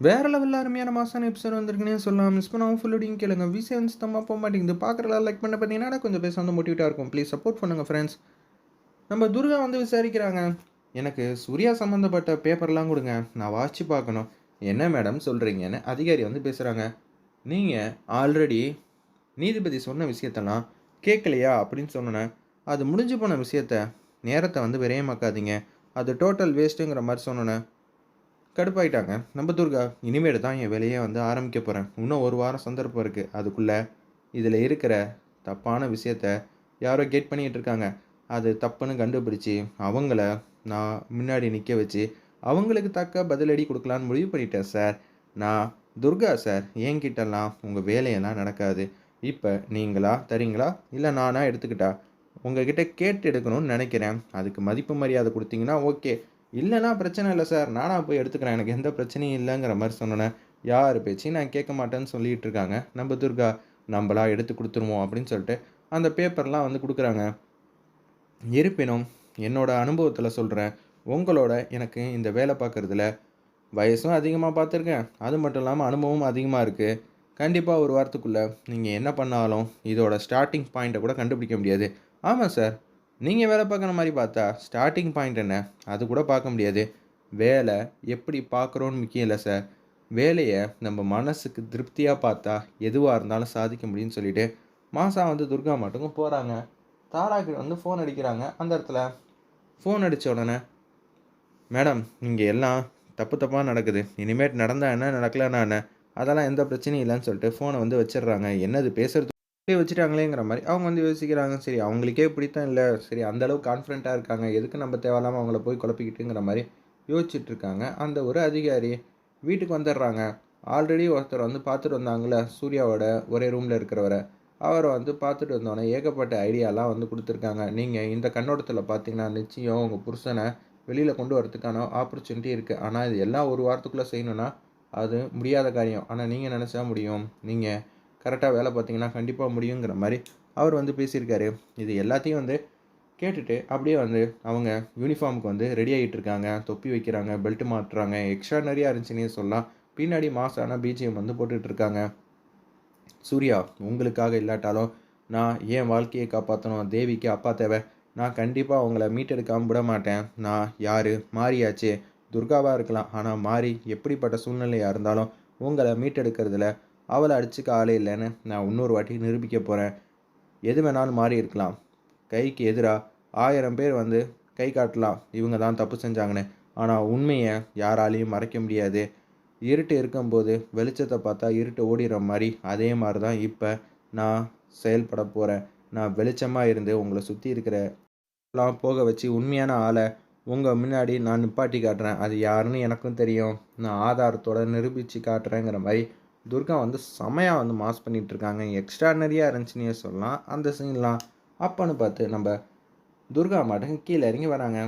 வேற லெவல்ல அருமையான மாசான எபிசோட் வந்திருக்குன்னே சொல்லலாம். மிஸ் பண்ணாம ஃபுல்லோடையும் கேளுங்க. விசியம் சுத்தமா போ மாட்டேங்குது. பார்க்குறலாம் லைக் பண்ண பார்த்தீங்கன்னா, கொஞ்சம் பேச வந்து மோட்டிவேட்டா இருக்கும். ப்ளீஸ் சப்போர்ட் பண்ணுங்க ஃப்ரெண்ட்ஸ். நம்ம துர்கா வந்து விசாரிக்கிறாங்க. எனக்கு சூர்யா சம்மந்தப்பட்ட பேப்பர்லாம் குடுங்க. நான் வாசிச்சு பார்க்கணும். என்ன மேடம் சொல்றீங்கன்னு அதிகாரி வந்து பேசுறாங்க. நீங்க ஆல்ரெடி நீதிபதி சொன்ன விஷயத்தெல்லாம் கேட்கலையா அப்படின்னு சொன்னோனே, அது முடிஞ்சு போன விஷயத்த நேரத்த வந்து விரயமாக்காதீங்க. அது டோட்டல் வேஸ்ட்டுங்கிற மாரி சொன்னோனே கடுப்பாயிட்டாங்க. நம்ம துர்கா, இனிமேட்டு தான் என் வேலையே வந்து ஆரம்பிக்க போறேன். இன்னும் 1 வாரம் சந்தர்ப்பம் இருக்கு. அதுக்குள்ள இதில இருக்கிற தப்பான விஷயத்த யாரோ கெட் பண்ணிட்டு இருக்காங்க. அது தப்புன்னு கண்டுபிடிச்சு, அவங்கள நான் முன்னாடி நிக்க வச்சு, அவங்களுக்கு தக்க பதிலடி குடுக்கலான்னு முடிவு பண்ணிட்டேன் சார். நான் துர்கா சார். என்கிட்டலாம் உங்க வேலையெல்லாம் நடக்காது. இப்ப நீங்களா தர்றீங்களா? இல்ல நானா எடுத்துக்கிட்டா? உங்ககிட்ட கேட்டு எடுக்கணும்னு நெனைக்கிறேன். அதுக்கு மதிப்பு மரியாதை குடுத்தீங்கன்னா ஓகே. இல்லன்னா பிரச்சனை இல்ல சார். நானா போய் எடுத்துக்கிறேன். எனக்கு எந்த பிரச்சனையும் இல்லங்கிற மாரி சொன்னோனே, யார் பேச்சையும் நான் கேட்க மாட்டேன்னு சொல்லிட்டு இருக்காங்க. நம்ம துர்கா, நம்பளா எடுத்து குடுத்துருவோம் அப்படின்னு சொல்லிட்டு, அந்த பேப்பர்லாம் வந்து குடுக்குறாங்க. இருப்பினும், என்னோட அனுபவத்தில சொல்றேன். உங்களோட எனக்கு இந்த வேலை பார்க்கறதுல வயசும் அதிகமா பார்த்துருக்கேன். அது மட்டும் இல்லாம அனுபவமும் அதிகமா இருக்கு. கண்டிப்பா 1 வாரத்துக்குள்ள நீங்க என்ன பண்ணாலும், இதோட ஸ்டார்ட்டிங் பாயிண்ட்ட கூட கண்டுபிடிக்க முடியாது. ஆமா சார். நீங்க வேலை பார்க்குற மாரி பார்த்தா, ஸ்டார்ட்டிங் பாயிண்ட் என்ன? அது கூட பார்க்க முடியாது. வேலை எப்படி பார்க்குறோம்னு முக்கியம் இல்ல சார். வேலைய நம்ம மனசுக்கு திருப்தியா பார்த்தா, எதுவா இருந்தாலும் சாதிக்க முடியும்னு சொல்லிட்டு, மாசா வந்து துர்கா மாட்டுக்கும் போறாங்க. தாராக்கு வந்து ஃபோன் அடிக்கிறாங்க. அந்த இடத்துல ஃபோன் அடிச்ச உடனே மேடம், இங்க எல்லாம் தப்பு தப்பா நடக்குது. இனிமேட்டு நடந்தா என்ன? நடக்கலன்னா என்ன? அதெல்லாம் எந்த பிரச்சனையும் இல்லன்னு சொல்லிட்டு ஃபோன வந்து வச்சுடுறாங்க. என்னது பேசுறது அப்படியே வச்சுட்டாங்களேங்கிற மாரி அவங்க வந்து யோசிக்கிறாங்க. சரி அவங்களுக்கே பிடித்தம் இல்ல. சரி அந்த அளவுக்கு கான்ஃபிடென்ட்டா இருக்காங்க. எதுக்கு நம்ம தேவையில்லாம அவங்கள போய் குழப்பிக்கிட்டுங்கிற மாரி யோசிச்சுட்டு இருக்காங்க. அந்த ஒரு அதிகாரி வீட்டுக்கு வந்துடுறாங்க. ஆல்ரெடி ஒருத்தர் வந்து பார்த்துட்டு வந்தாங்கல்ல, சூர்யாவோட ஒரே ரூம்ல இருக்கிறவர. அவர வந்து பார்த்துட்டு வந்தோனே ஏகப்பட்ட ஐடியாலாம் வந்து குடுத்துருக்காங்க. நீங்க இந்த கண்ணோட்டத்தில பார்த்தீங்கன்னா, நிச்சயம் உங்க புருஷன வெளியில கொண்டு வரதுக்கான ஆப்பர்ச்சுனிட்டி இருக்கு. ஆனா, இது எல்லாம் 1 வாரத்துக்குள்ள செய்யணும்னா, அது முடியாத காரியம். ஆனா, நீங்க நெனச்சா முடியும். நீங்க கரெக்ட்டா வேல பார்த்தீங்கன்னா, கண்டிப்பா முடியுங்கிற மாரி அவர் வந்து பேசியிருக்காரு. இது எல்லாத்தையும் வந்து கேட்டுட்டு, அப்படியே வந்து அவங்க யூனிஃபார்முக்கு வந்து ரெடி ஆயிட்டு இருக்காங்க. தொப்பி வைக்கிறாங்க, பெல்ட் மாட்றாங்க. எக்ஸ்ட்ரார்டினரியா இருந்துச்சுன்னே சொல்லலாம். பின்னாடி மாஸான பிஜிஎம் வந்து போட்டுட்டு இருக்காங்க. சூர்யா, உங்களுக்காக இல்லாட்டாலும், நான் என் வாழ்க்கைய காப்பாத்தணும். தேவிக்கு அப்பா தேவை. நான் கண்டிப்பா உங்கள மீட்டெடுக்காம விடமாட்டேன். நான் யாரு? மாரியாச்சே. துர்காவா இருக்கலாம். ஆனா மாரி எப்படிப்பட்ட சூழ்நிலையா இருந்தாலும், உங்கள மீட்டெடுக்கிறதுல அவள அடிச்சுக்க ஆளே இல்லன்னு நான் இன்னொரு வாட்டி நிரூபிக்க போறேன். எது வேணாலும் மாறி இருக்கலாம். கைக்கு எதிரா 1000 பேர் வந்து கை காட்டலாம். இவங்க தான் தப்பு செஞ்சாங்கன்னு. ஆனா உண்மைய யாராலயும் மறைக்க முடியாது. இருட்டு இருக்கும்போது வெளிச்சத்த பார்த்தா இருட்டு ஓடிற மாரி, அதே மாரி தான் இப்ப நான் செயல்பட போறேன். நான் வெளிச்சமா இருந்து உங்கள சுத்தி இருக்கிறலாம் போக வச்சு உண்மையான ஆள உங்க முன்னாடி நான் நிப்பாட்டி காட்டுறேன். அது யாருன்னு எனக்கும் தெரியும். நான் ஆதாரத்தோட நிரூபிச்சு காட்டுறேங்கிற மாரி, துர்கா வந்து செமையா வந்து மாஸ் பண்ணிட்டு இருக்காங்க. எக்ஸ்ட்ரார்டினரியா இருந்துச்சுன்னே சொல்லலாம். அந்த சீன்லாம். அப்பன்னு பார்த்து நம்ப துர்கா மாட்டுக்கு கீழ இறங்கி வராங்க.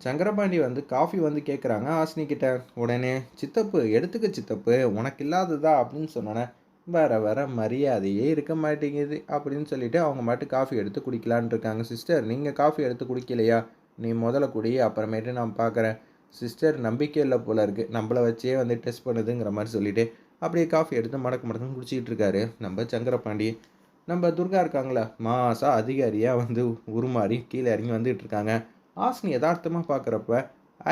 சங்கரபாண்டி வந்து காஃபி வந்து கேட்குறாங்க ஹாசினி கிட்ட. உடனே சித்தப்பு எடுத்துக்க சித்தப்பு உனக்கு இல்லாததா அப்படின்னு சொன்னோன்னே, வர வர மரியாதையே இருக்க மாட்டேங்குது அப்படின்னு சொல்லிட்டு அவங்க மாட்டு காஃபி எடுத்து குடிக்கலான்னு இருக்காங்க. சிஸ்டர் நீங்கள் காஃபி எடுத்து குடிக்கலையா? நீ முதல்ல குடி அப்புறமேட்டு நான் பார்க்குறேன். சிஸ்டர் நம்பிக்கை இல்லை போல இருக்கு. நம்மள வச்சே வந்து டெஸ்ட் பண்ணுதுங்கிற மாதிரி சொல்லிட்டு அப்படியே காஃபி எடுத்து மடக்கு மடக்குன்னு குடிச்சிக்கிட்டு இருக்காரு நம்ம சங்கரபாண்டி. நம்ம துர்கா இருக்காங்களா மாசா அதிகாரியா வந்து உருமாறி கீழே இறங்கி வந்துட்டு இருக்காங்க. ஹாசினி எதார்த்தமா பார்க்குறப்ப,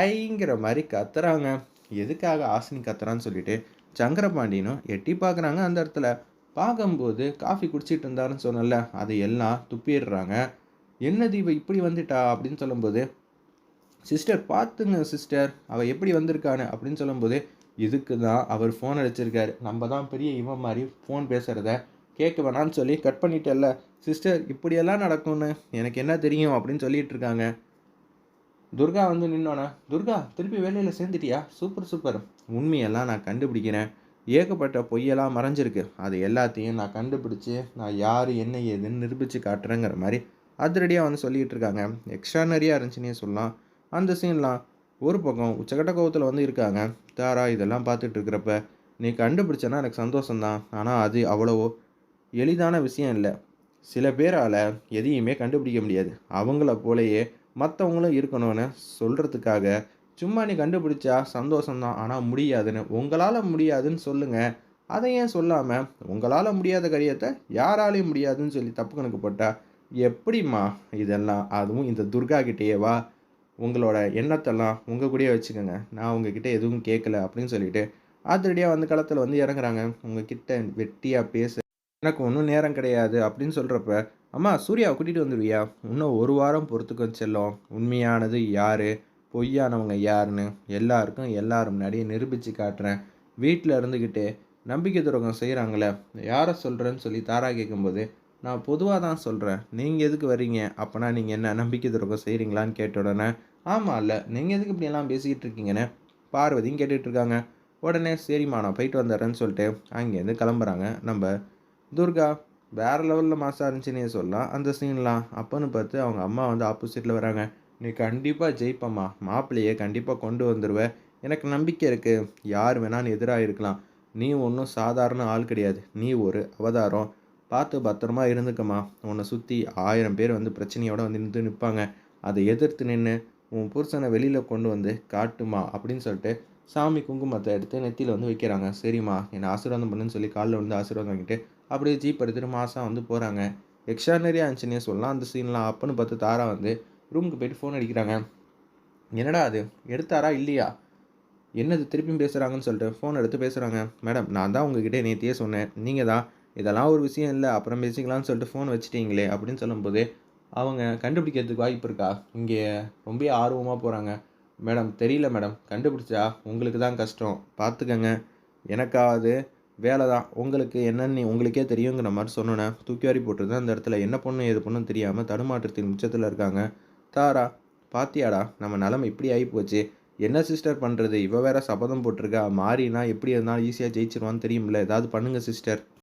ஐங்கிற மாரி கத்துறாங்க. எதுக்காக ஹாசினி கத்துறான்னு சொல்லிட்டு, சங்கரபாண்டியனும் எட்டி பார்க்குறாங்க அந்த இடத்துல. பார்க்கும்போது காஃபி குடிச்சிட்டு இருந்தாருன்னு சொன்னேன்ல, அதை எல்லாம் துப்பிடுறாங்க. "என்னது இவ இப்படி வந்துட்டா?" அப்படின்னு சொல்லும்போது, "சிஸ்டர் பார்த்துங்க சிஸ்டர், அவ எப்படி வந்திருக்கான்னு" அப்படின்னு சொல்லும்போது, இதுக்கு தான் அவர் ஃபோன் அடிச்சிருக்காரு. நம்ம தான் பெரிய இவன் மாரி ஃபோன் பேசுறத கேட்க வேணான்னு சொல்லி கட் பண்ணிட்டேல்ல. "சிஸ்டர் இப்படியெல்லாம் நடக்கும்னு எனக்கு என்ன தெரியும்?" அப்படின்னு சொல்லிட்டு இருக்காங்க. துர்கா வந்து நின்னோனே, "துர்கா திருப்பி வேலையில சேர்ந்துட்டியா? Super, super. உண்மையெல்லாம் நான் கண்டுபிடிக்கிறேன். ஏகப்பட்ட பொய்யெல்லாம் மறைஞ்சிருக்கு. அது எல்லாத்தையும் நான் கண்டுபிடிச்சு, நான் யாரு, என்ன ஏதுன்னு நிரூபிச்சு காட்டுறேங்கிற" மாரி அதிரடியா வந்து சொல்லிட்டு இருக்காங்க. எக்ஸ்ட்ரார்டினரியா இருந்துச்சுன்னே சொல்லலாம். அந்த சீன்லாம் ஒரு பக்கம் உச்சக்கட்ட கோவத்துல வந்து இருக்காங்க. தாரா இதெல்லாம் பார்த்துட்டு இருக்கிறப்ப, "நீ கண்டுபிடிச்சன்னா எனக்கு சந்தோஷம் தான். ஆனா அது அவ்வளவோ எளிதான விஷயம் இல்ல. சில பேரால எதையுமே கண்டுபிடிக்க முடியாது. அவங்கள போலயே மத்தவங்களும் இருக்கணும்னு சொல்றதுக்காக, சும்மா நீ கண்டுபிடிச்சா சந்தோஷம் தான். ஆனா முடியாதுன்னு. உங்களால முடியாதுன்னு சொல்லுங்க. அத ஏன் சொல்லாம, உங்களால முடியாத காரியத்த யாராலயும் முடியாதுன்னு சொல்லி தப்பு கணக்கு போட்டா, எப்படிம்மா இதெல்லாம்? அதுவும் இந்த துர்கா கிட்டயேவா? உங்களோட எண்ணத்தெல்லாம் உங்க கூடயே வச்சுக்கங்க. நான் உங்ககிட்ட எதுவும் கேட்கல அப்படின்னு சொல்லிட்டு, அதிரடியா வந்து களத்துல வந்து இறங்குறாங்க. உங்ககிட்ட வெட்டியா பேச எனக்கு ஒன்றும் நேரம் கிடையாது அப்படின்னு சொல்கிறப்ப, அம்மா சூர்யாவை கூட்டிகிட்டு வந்துடுவியா? இன்னும் ஒரு வாரம் பொறுத்துக்கோ செல்லம். உண்மையானது யாரு? பொய்யானவங்க யாருன்னு எல்லாருக்கும் எல்லார் முன்னாடியும் நிரூபித்து காட்டுறேன். வீட்டில் இருந்துக்கிட்டே நம்பிக்கை துரோகம் செய்கிறாங்களே, யாரை சொல்கிறேன்னு சொல்லி தாரா கேட்கும்போது, நான் பொதுவாக தான் சொல்கிறேன். நீங்கள் எதுக்கு வர்றீங்க? அப்போனா நீங்கள் என்ன நம்பிக்கை துரோகம் செய்கிறீங்களான்னு கேட்ட உடனே, ஆமாம் இல்லை நீங்கள் எதுக்கு இப்படியெல்லாம் பேசிக்கிட்டு இருக்கீங்கன்னு பார்வதியும் கேட்டுட்டு இருக்காங்க. உடனே சரிம்மா நான் போயிட்டு வந்துடுறேன்னு சொல்லிட்டு அங்கேருந்து கிளம்புறாங்க நம்ம துர்கா. வேற லெவலில் மாசா இருந்துச்சுன்னே சொல்லலாம் அந்த சீன்லாம். அப்போன்னு பார்த்து அவங்க அம்மா வந்து ஆப்போசிட்டில் வராங்க. நீ கண்டிப்பாக ஜெயிப்பம்மா, மாப்பிள்ளையை கண்டிப்பாக கொண்டு வந்துடுவ, எனக்கு நம்பிக்கை இருக்குது. யார் வேணாலும் எதிராக இருக்கலாம், நீ ஒன்றும் சாதாரண ஆள் கிடையாது, நீ ஒரு அவதாரம். பார்த்து பத்திரமா இருந்துக்கம்மா. உன்னை சுற்றி 1000 பேர் வந்து பிரச்சனையோட வந்து நின்று நிற்பாங்க. அதை எதிர்த்து நின்று உன் புருஷனை வெளியில் கொண்டு வந்து காட்டுமா அப்படின்னு சொல்லிட்டு சாமி குங்குமத்தை எடுத்து நெத்தியில் வந்து வைக்கிறாங்க. சரிம்மா என்னை ஆசீர்வாதம் பண்ணுன்னு சொல்லி காலில் வந்து ஆசீர்வாதம் வாங்கிட்டு அப்படியே ஜீப் எடுத்துகிட்டு மாசா வந்து போகிறாங்க. எக்ஸ்ட்ரானரியாக இருந்துச்சுன்னே சொல்லலாம் அந்த சீன்லாம். அப்பன்னு பார்த்து தாரா வந்து ரூமுக்கு போயிட்டு ஃபோன் அடிக்கிறாங்க. என்னடா அது, எடுத்தாரா இல்லையா? என்னது திருப்பியும் பேசுகிறாங்கன்னு சொல்லிட்டு ஃபோன் எடுத்து பேசுகிறாங்க. மேடம் நான் தான் உங்ககிட்ட நேத்தியே சொன்னேன், நீங்கள் தான் இதெல்லாம் ஒரு விஷயம் இல்லை அப்புறம் பேசிக்கலாம்னு சொல்லிட்டு ஃபோன் வச்சுட்டீங்களே அப்படின்னு சொல்லும்போது, அவங்க கண்டுபிடிக்கிறதுக்கு வாய்ப்பு இருக்கா? இங்கே ரொம்ப ஆர்வமாக போகிறாங்க. மேடம் தெரியல மேடம், கண்டுபிடிச்சா உங்களுக்கு தான் கஷ்டம், பார்த்துக்கங்க. எனக்காவது வேலை தான், உங்களுக்கு என்னன்னு உங்களுக்கே தெரியுங்கிற மாதிரி சொன்னோன்னே தூக்கி வாரி போட்டுருது. அந்த இடத்துல என்ன பொண்ணு ஏது பொண்ணுன்னு தெரியாமல் தடுமாற்றத்தின் உச்சத்தில் இருக்காங்க தாரா. பாத்தியாடா நம்ம நிலமை இப்படி ஆகிப்போச்சு, என்ன சிஸ்டர் பண்ணுறது? இவ வேற சபதம் போட்டிருக்கா, மாறினா எப்படி இருந்தாலும் ஈஸியாக ஜெயிச்சிருவான்னு தெரியும்ல, ஏதாவது பண்ணுங்க சிஸ்டர்.